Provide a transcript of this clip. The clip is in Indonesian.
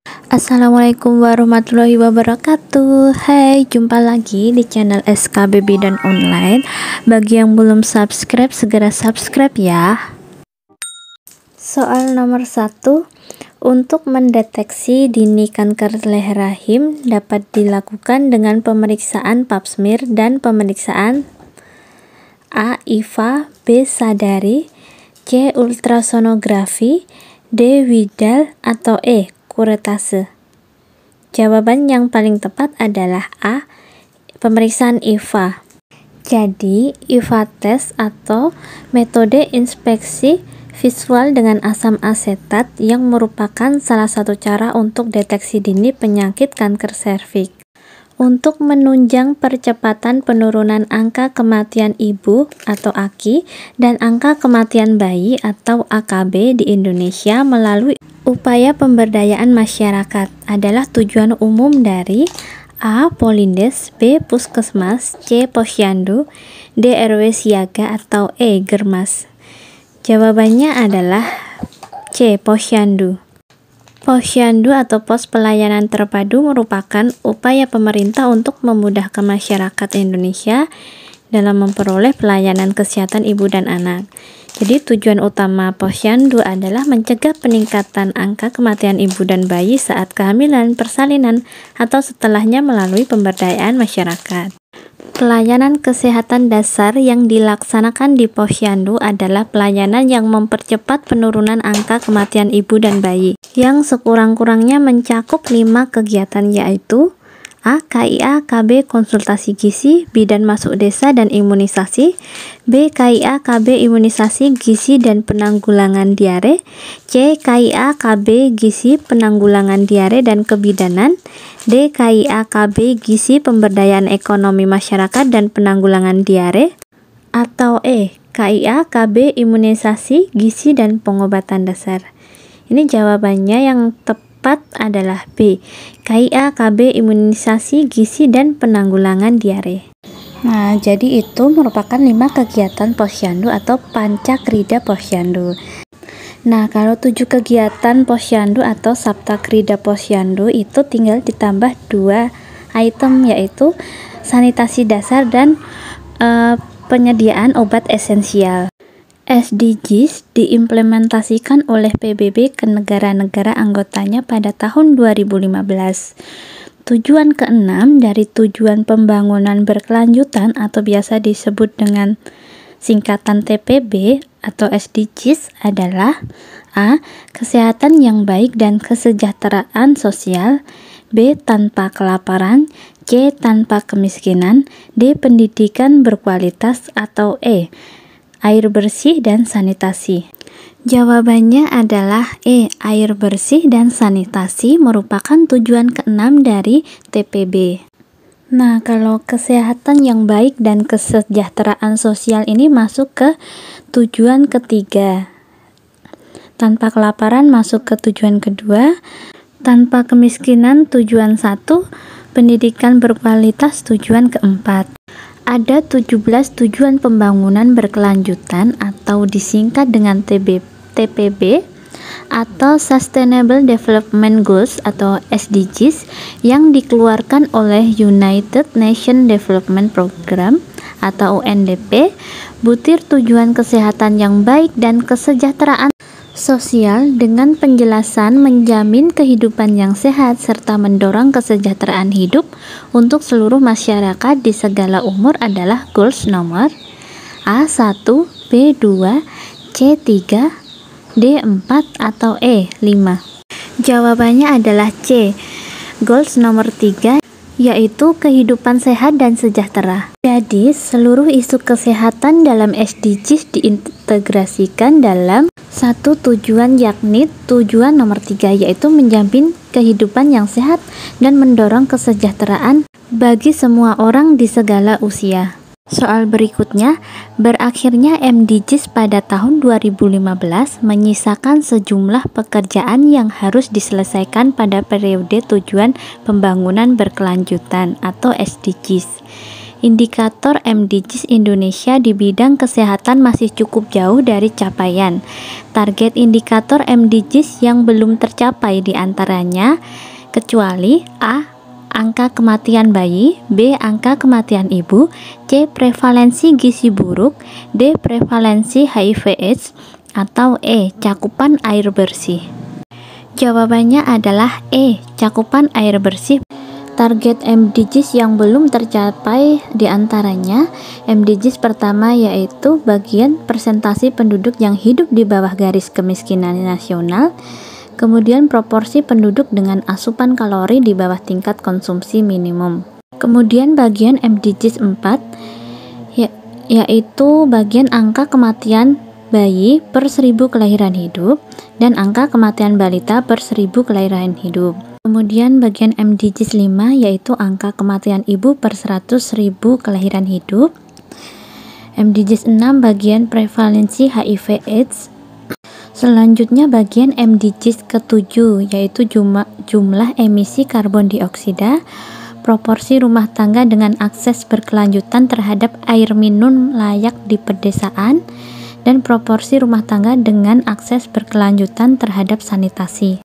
Assalamualaikum warahmatullahi wabarakatuh. Hai, jumpa lagi di channel SKB Bidan Online. Bagi yang belum subscribe, segera subscribe ya. Soal nomor 1. Untuk mendeteksi dini kanker leher rahim dapat dilakukan dengan pemeriksaan pap smear dan pemeriksaan A. IVA, B. Sadari, C. Ultrasonografi, D. Widal, atau E. Kuretase. Jawaban yang paling tepat adalah A. Pemeriksaan IVA. Jadi, IVA test atau metode inspeksi visual dengan asam asetat yang merupakan salah satu cara untuk deteksi dini penyakit kanker serviks. Untuk menunjang percepatan penurunan angka kematian ibu atau AKI dan angka kematian bayi atau AKB di Indonesia melalui upaya pemberdayaan masyarakat adalah tujuan umum dari A. Polindes, B. Puskesmas, C. Posyandu, D. RW Siaga, atau E. Germas. Jawabannya adalah C. Posyandu. Posyandu atau Pos Pelayanan Terpadu merupakan upaya pemerintah untuk memudahkan masyarakat Indonesia dalam memperoleh pelayanan kesehatan ibu dan anak. Jadi tujuan utama posyandu adalah mencegah peningkatan angka kematian ibu dan bayi saat kehamilan, persalinan, atau setelahnya melalui pemberdayaan masyarakat. Pelayanan kesehatan dasar yang dilaksanakan di posyandu adalah pelayanan yang mempercepat penurunan angka kematian ibu dan bayi, yang sekurang-kurangnya mencakup 5 kegiatan, yaitu A. KIA KB konsultasi gizi, bidan masuk desa dan imunisasi, B. KIA KB imunisasi gizi dan penanggulangan diare, C. KIA KB gizi penanggulangan diare dan kebidanan, D. KIA KB gizi pemberdayaan ekonomi masyarakat dan penanggulangan diare, atau E. KIA KB imunisasi gizi dan pengobatan dasar. Ini jawabannya yang tepat adalah B. KIA KB imunisasi gizi dan penanggulangan diare. Nah, jadi itu merupakan 5 kegiatan posyandu atau pancakrida posyandu. Nah, kalau 7 kegiatan posyandu atau saptakrida posyandu itu tinggal ditambah 2 item, yaitu sanitasi dasar dan penyediaan obat esensial. SDGs diimplementasikan oleh PBB ke negara-negara anggotanya pada tahun 2015. Tujuan ke-6 dari tujuan pembangunan berkelanjutan atau biasa disebut dengan singkatan TPB atau SDGs adalah A. Kesehatan yang baik dan kesejahteraan sosial, B. Tanpa kelaparan, C. Tanpa kemiskinan, D. Pendidikan berkualitas, atau E. Air bersih dan sanitasi. Jawabannya adalah E. Air bersih dan sanitasi merupakan tujuan ke-6 dari TPB. Nah, kalau kesehatan yang baik dan kesejahteraan sosial ini masuk ke tujuan ketiga. Tanpa kelaparan masuk ke tujuan kedua. Tanpa kemiskinan tujuan 1. Pendidikan berkualitas tujuan keempat. Ada 17 tujuan pembangunan berkelanjutan atau disingkat dengan TPB atau Sustainable Development Goals atau SDGs yang dikeluarkan oleh United Nations Development Program atau UNDP. Butir tujuan kesehatan yang baik dan kesejahteraan sosial dengan penjelasan menjamin kehidupan yang sehat serta mendorong kesejahteraan hidup untuk seluruh masyarakat di segala umur adalah goals nomor A1, B2, C3, D4, atau E5. Jawabannya adalah C. Goals nomor 3 yaitu kehidupan sehat dan sejahtera. Jadi, seluruh isu kesehatan dalam SDGs diintegrasikan dalam satu tujuan, yakni tujuan nomor 3, yaitu menjamin kehidupan yang sehat dan mendorong kesejahteraan bagi semua orang di segala usia. Soal berikutnya, berakhirnya MDGs pada tahun 2015 menyisakan sejumlah pekerjaan yang harus diselesaikan pada periode tujuan pembangunan berkelanjutan atau SDGs. Indikator MDGs Indonesia di bidang kesehatan masih cukup jauh dari capaian. Target indikator MDGs yang belum tercapai diantaranya kecuali A. Angka kematian bayi, B. Angka kematian ibu, C. Prevalensi gizi buruk, D. Prevalensi HIV/AIDS, atau E. Cakupan air bersih. Jawabannya adalah E. Cakupan air bersih. Target MDGs yang belum tercapai diantaranya MDGs pertama yaitu bagian persentase penduduk yang hidup di bawah garis kemiskinan nasional, kemudian proporsi penduduk dengan asupan kalori di bawah tingkat konsumsi minimum. Kemudian bagian MDGs 4 yaitu bagian angka kematian bayi per 1000 kelahiran hidup dan angka kematian balita per 1000 kelahiran hidup. Kemudian bagian MDGs 5 yaitu angka kematian ibu per 100.000 kelahiran hidup. MDGs 6 bagian prevalensi HIV/AIDS. Selanjutnya bagian MDGs ke-7 yaitu jumlah emisi karbon dioksida, proporsi rumah tangga dengan akses berkelanjutan terhadap air minum layak di pedesaan, dan proporsi rumah tangga dengan akses berkelanjutan terhadap sanitasi.